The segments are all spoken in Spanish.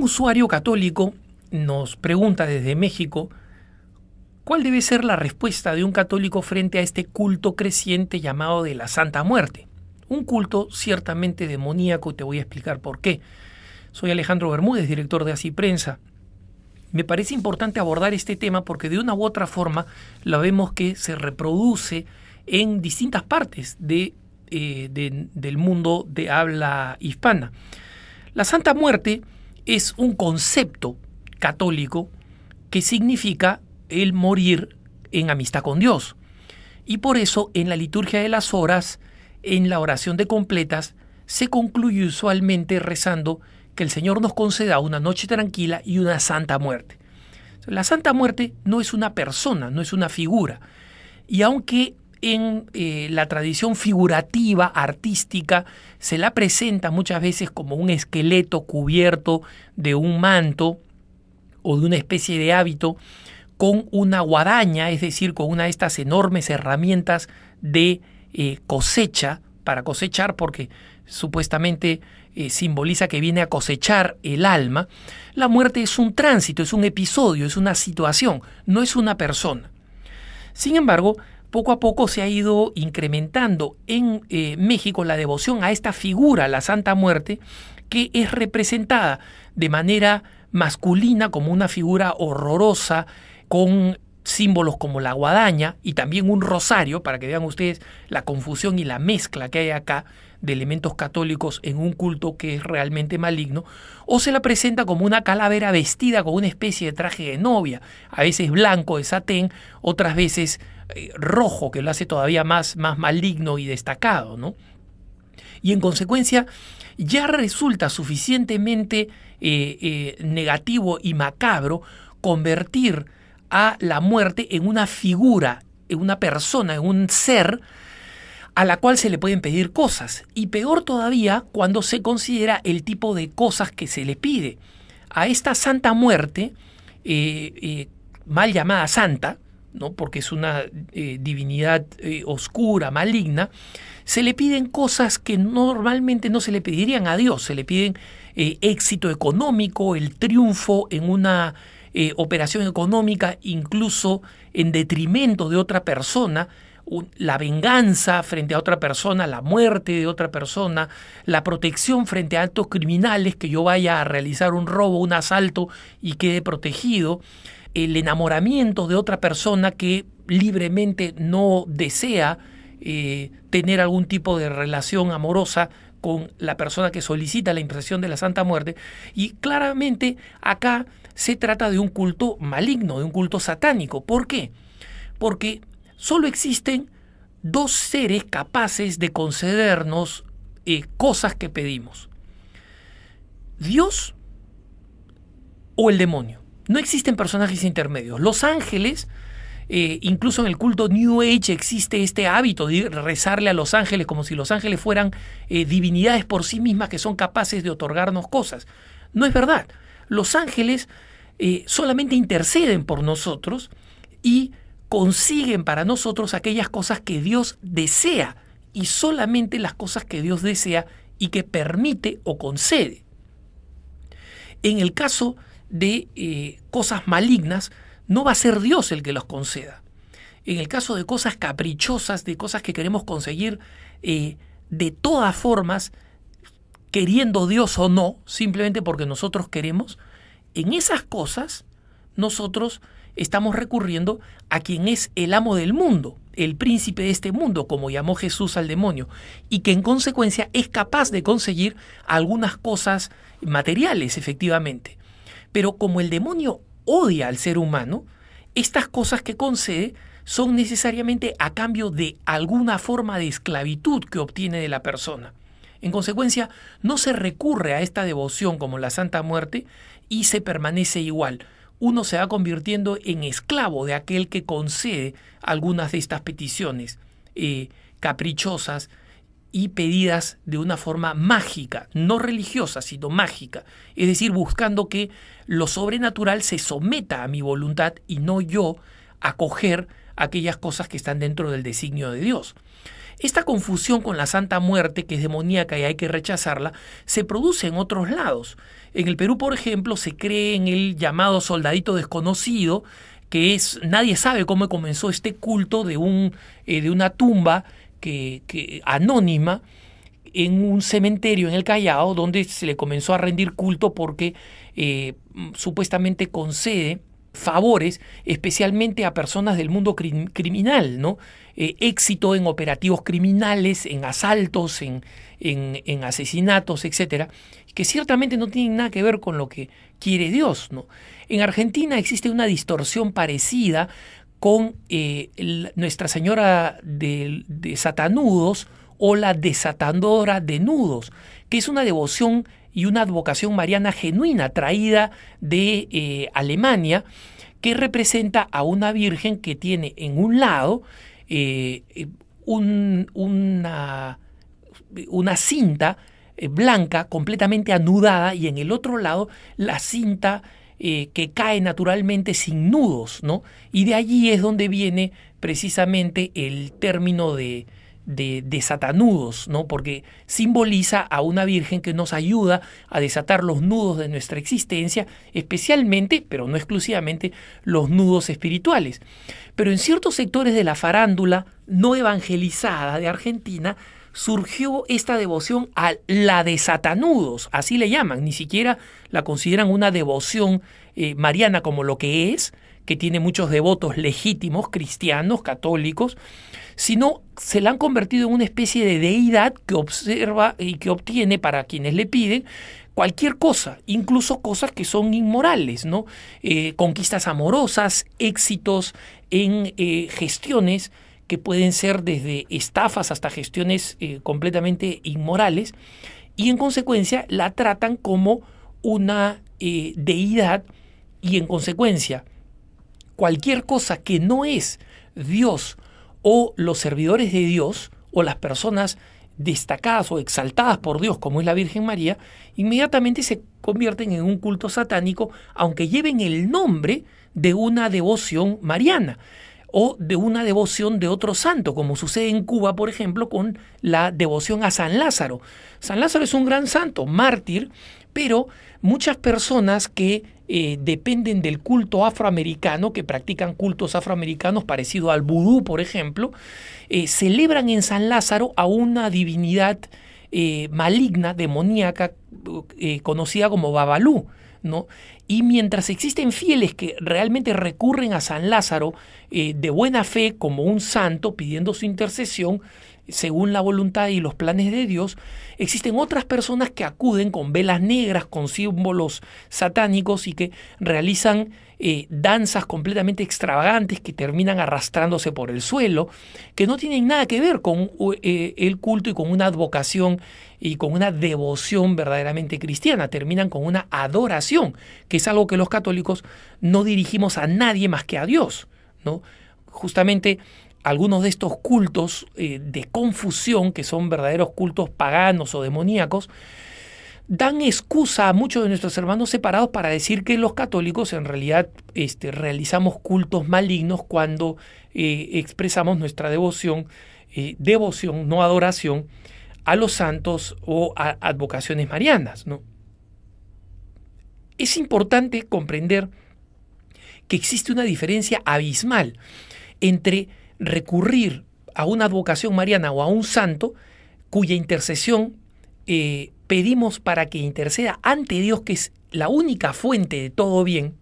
Un usuario católico nos pregunta desde México cuál debe ser la respuesta de un católico frente a este culto creciente llamado de la Santa Muerte. Un culto ciertamente demoníaco y te voy a explicar por qué. Soy Alejandro Bermúdez, director de Así Prensa. Me parece importante abordar este tema porque de una u otra forma la vemos que se reproduce en distintas partes del mundo de habla hispana. La Santa Muerte es un concepto católico que significa el morir en amistad con Dios. Y por eso en la liturgia de las horas, en la oración de completas, se concluye usualmente rezando que el Señor nos conceda una noche tranquila y una santa muerte. La Santa Muerte no es una persona, no es una figura. Y aunque en la tradición figurativa, artística, se la presenta muchas veces como un esqueleto cubierto de un manto o de una especie de hábito con una guadaña, es decir, con una de estas enormes herramientas de cosecha, para cosechar, porque supuestamente simboliza que viene a cosechar el alma. La muerte es un tránsito, es un episodio, es una situación, no es una persona. Sin embargo, poco a poco se ha ido incrementando en México la devoción a esta figura, la Santa Muerte, que es representada de manera masculina como una figura horrorosa, con símbolos como la guadaña y también un rosario, para que vean ustedes la confusión y la mezcla que hay acá de elementos católicos en un culto que es realmente maligno, o se la presenta como una calavera vestida con una especie de traje de novia, a veces blanco de satén, otras veces rojo, que lo hace todavía más maligno y destacado, ¿no? Y en consecuencia ya resulta suficientemente negativo y macabro convertir a la muerte en una figura, en una persona, en un ser a la cual se le pueden pedir cosas. Y peor todavía cuando se considera el tipo de cosas que se le pide. A esta Santa Muerte, mal llamada santa, ¿no? Porque es una divinidad oscura, maligna, se le piden cosas que normalmente no se le pedirían a Dios. Se le piden éxito económico, el triunfo en una operación económica, incluso en detrimento de otra persona, la venganza frente a otra persona, la muerte de otra persona, la protección frente a actos criminales, que yo vaya a realizar un robo, un asalto y quede protegido, el enamoramiento de otra persona que libremente no desea tener algún tipo de relación amorosa con la persona que solicita la impresión de la Santa Muerte. Y claramente acá se trata de un culto maligno, de un culto satánico. ¿Por qué? Porque solo existen dos seres capaces de concedernos cosas que pedimos: Dios o el demonio. No existen personajes intermedios. Los ángeles, incluso en el culto New Age existe este hábito de rezarle a los ángeles como si los ángeles fueran divinidades por sí mismas que son capaces de otorgarnos cosas. No es verdad. Los ángeles solamente interceden por nosotros y consiguen para nosotros aquellas cosas que Dios desea, y solamente las cosas que Dios desea y que permite o concede. En el caso de cosas malignas, no va a ser Dios el que los conceda. En el caso de cosas caprichosas, de cosas que queremos conseguir de todas formas, queriendo Dios o no, simplemente porque nosotros queremos, en esas cosas nosotros estamos recurriendo a quien es el amo del mundo, el príncipe de este mundo, como llamó Jesús al demonio, y que en consecuencia es capaz de conseguir algunas cosas materiales, efectivamente. Pero como el demonio odia al ser humano, estas cosas que concede son necesariamente a cambio de alguna forma de esclavitud que obtiene de la persona. En consecuencia, no se recurre a esta devoción como la Santa Muerte y se permanece igual. Uno se va convirtiendo en esclavo de aquel que concede algunas de estas peticiones caprichosas y pedidas de una forma mágica, no religiosa, sino mágica. Es decir, buscando que lo sobrenatural se someta a mi voluntad y no yo acoger aquellas cosas que están dentro del designio de Dios. Esta confusión con la Santa Muerte, que es demoníaca y hay que rechazarla, se produce en otros lados. En el Perú, por ejemplo, se cree en el llamado soldadito desconocido, que es, nadie sabe cómo comenzó este culto de una tumba anónima en un cementerio en el Callao, donde se le comenzó a rendir culto porque supuestamente concede favores, especialmente a personas del mundo criminal, ¿no? Éxito en operativos criminales, en asaltos, en asesinatos, etcétera, que ciertamente no tienen nada que ver con lo que quiere Dios, ¿no? En Argentina existe una distorsión parecida con Nuestra Señora de Satanudos o la desatadora de nudos, que es una devoción y una advocación mariana genuina traída de Alemania, que representa a una virgen que tiene en un lado una cinta blanca completamente anudada y en el otro lado la cinta que cae naturalmente sin nudos, ¿no? Y de allí es donde viene precisamente el término de desatanudos, ¿no? Porque simboliza a una virgen que nos ayuda a desatar los nudos de nuestra existencia, especialmente, pero no exclusivamente, los nudos espirituales. Pero en ciertos sectores de la farándula no evangelizada de Argentina surgió esta devoción a la desatanudos, así le llaman, ni siquiera la consideran una devoción mariana como lo que es, que tiene muchos devotos legítimos, cristianos, católicos, sino se la han convertido en una especie de deidad que observa y que obtiene para quienes le piden cualquier cosa, incluso cosas que son inmorales, ¿no? Conquistas amorosas, éxitos en gestiones que pueden ser desde estafas hasta gestiones completamente inmorales, y en consecuencia la tratan como una deidad, y en consecuencia cualquier cosa que no es Dios o los servidores de Dios o las personas destacadas o exaltadas por Dios como es la Virgen María, inmediatamente se convierten en un culto satánico, aunque lleven el nombre de una devoción mariana o de una devoción de otro santo, como sucede en Cuba, por ejemplo, con la devoción a San Lázaro. San Lázaro es un gran santo, mártir, pero muchas personas que dependen del culto afroamericano, que practican cultos afroamericanos parecido al vudú, por ejemplo, celebran en San Lázaro a una divinidad maligna, demoníaca, conocida como Babalú, ¿no? Y mientras existen fieles que realmente recurren a San Lázaro de buena fe como un santo, pidiendo su intercesión, según la voluntad y los planes de Dios, existen otras personas que acuden con velas negras, con símbolos satánicos y que realizan danzas completamente extravagantes que terminan arrastrándose por el suelo, que no tienen nada que ver con el culto y con una advocación y con una devoción verdaderamente cristiana. Terminan con una adoración, que es algo que los católicos no dirigimos a nadie más que a Dios, ¿no? Justamente algunos de estos cultos de confusión, que son verdaderos cultos paganos o demoníacos, dan excusa a muchos de nuestros hermanos separados para decir que los católicos en realidad realizamos cultos malignos cuando expresamos nuestra devoción, no adoración, a los santos o a advocaciones marianas, ¿no? Es importante comprender que existe una diferencia abismal entre recurrir a una advocación mariana o a un santo cuya intercesión pedimos para que interceda ante Dios, que es la única fuente de todo bien,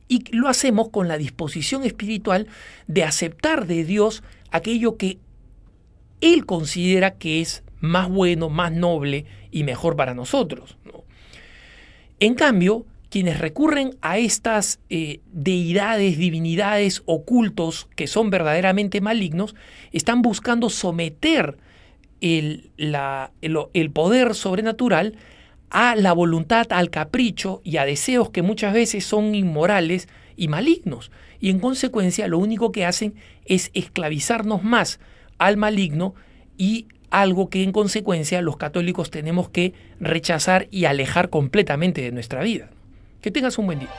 y lo hacemos con la disposición espiritual de aceptar de Dios aquello que Él considera que es más bueno, más noble y mejor para nosotros, ¿no? En cambio, quienes recurren a estas deidades, divinidades o cultos que son verdaderamente malignos, están buscando someter el poder sobrenatural a la voluntad, al capricho y a deseos que muchas veces son inmorales y malignos. Y en consecuencia lo único que hacen es esclavizarnos más al maligno, y algo que en consecuencia los católicos tenemos que rechazar y alejar completamente de nuestra vida. Que tengas un buen día.